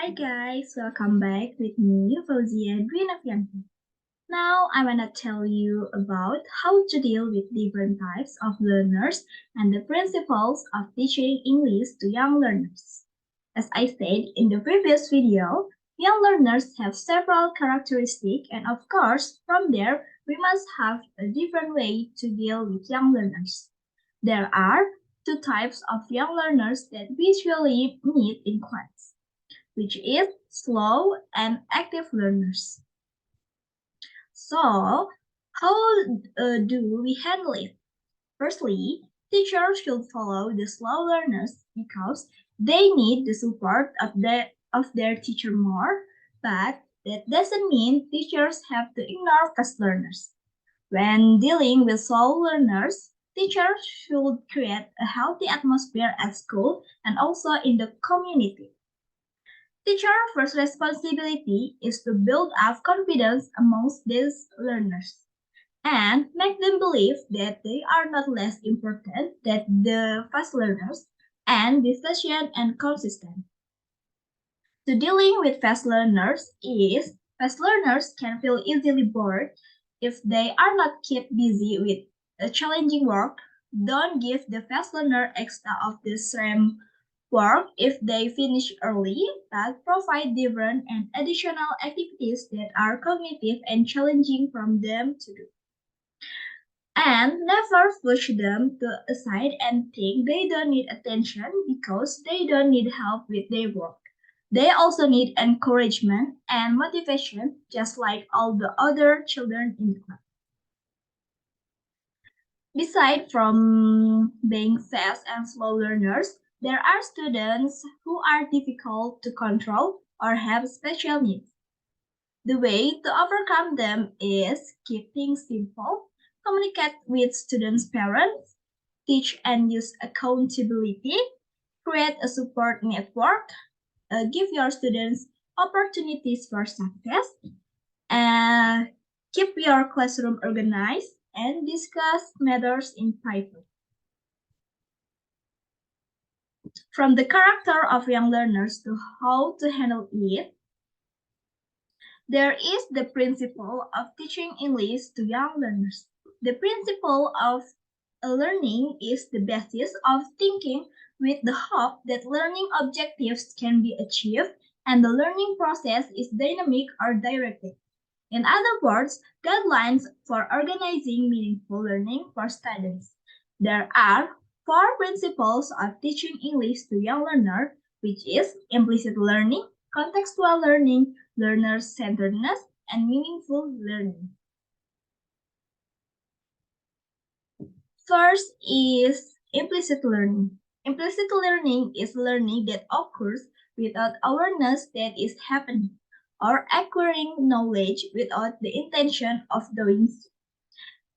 Hi guys, welcome back with me, Fauziah Novianti. Now I wanna tell you about how to deal with different types of learners and the principles of teaching English to young learners. As I said in the previous video, young learners have several characteristics and of course, from there, we must have a different way to deal with young learners. There are two types of young learners that we usually meet in class, which is slow and active learners. So, how do we handle it? Firstly, teachers should follow the slow learners because they need the support of their teacher more, but that doesn't mean teachers have to ignore fast learners. When dealing with slow learners, teachers should create a healthy atmosphere at school and also in the community. Teacher first responsibility is to build up confidence amongst these learners and make them believe that they are not less important than the fast learners and be patient and consistent. So dealing with fast learners is fast learners can feel easily bored if they are not kept busy with a challenging work. Don't give the fast learner extra of the same work if they finish early, but provide different and additional activities that are cognitive and challenging for them to do. And never push them to aside and think they don't need attention because they don't need help with their work. They also need encouragement and motivation just like all the other children in the class. Beside from being fast and slow learners, there are students who are difficult to control or have special needs. The way to overcome them is keep things simple, communicate with students' parents, teach and use accountability, create a support network, give your students opportunities for success, and keep your classroom organized and discuss matters in private. From the character of young learners to how to handle it, there is the principle of teaching English to young learners. The principle of learning is the basis of thinking with the hope that learning objectives can be achieved and the learning process is dynamic or directed. In other words, guidelines for organizing meaningful learning for students. There are four principles of teaching English to young learners, which is implicit learning, contextual learning, learner-centeredness, and meaningful learning. First is implicit learning. Implicit learning is learning that occurs without awareness that is happening, or acquiring knowledge without the intention of doing so.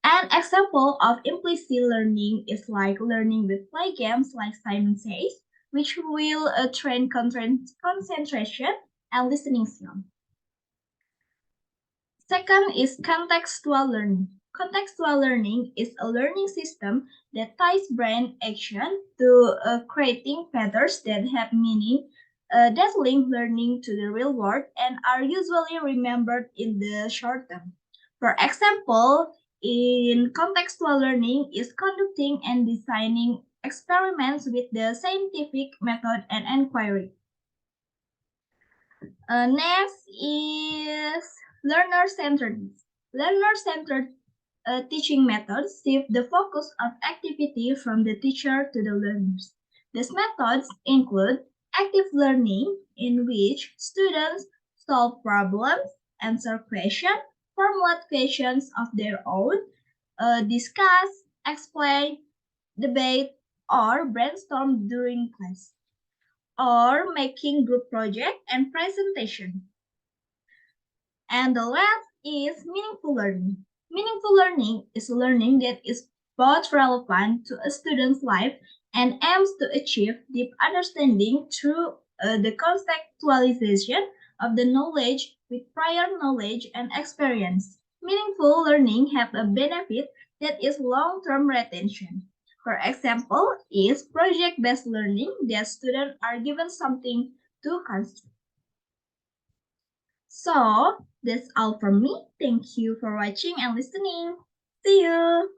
An example of implicit learning is like learning with play games like Simon Says, which will train concentration and listening skills. Second is contextual learning. Contextual learning is a learning system that ties brain action to creating patterns that have meaning, that link learning to the real world and are usually remembered in the short term. For example, in contextual learning is conducting and designing experiments with the scientific method and inquiry. Next is learner-centeredness. Learner-centered teaching methods shift the focus of activity from the teacher to the learners. These methods include active learning, in which students solve problems, answer questions, formulate questions of their own, discuss, explain, debate, or brainstorm during class, or making group project and presentation. And the last is meaningful learning. Meaningful learning is learning that is both relevant to a student's life and aims to achieve deep understanding through the contextualization of the knowledge with prior knowledge and experience. Meaningful learning have a benefit that is long-term retention. For example, is project-based learning that students are given something to construct. So, that's all from me. Thank you for watching and listening. See you!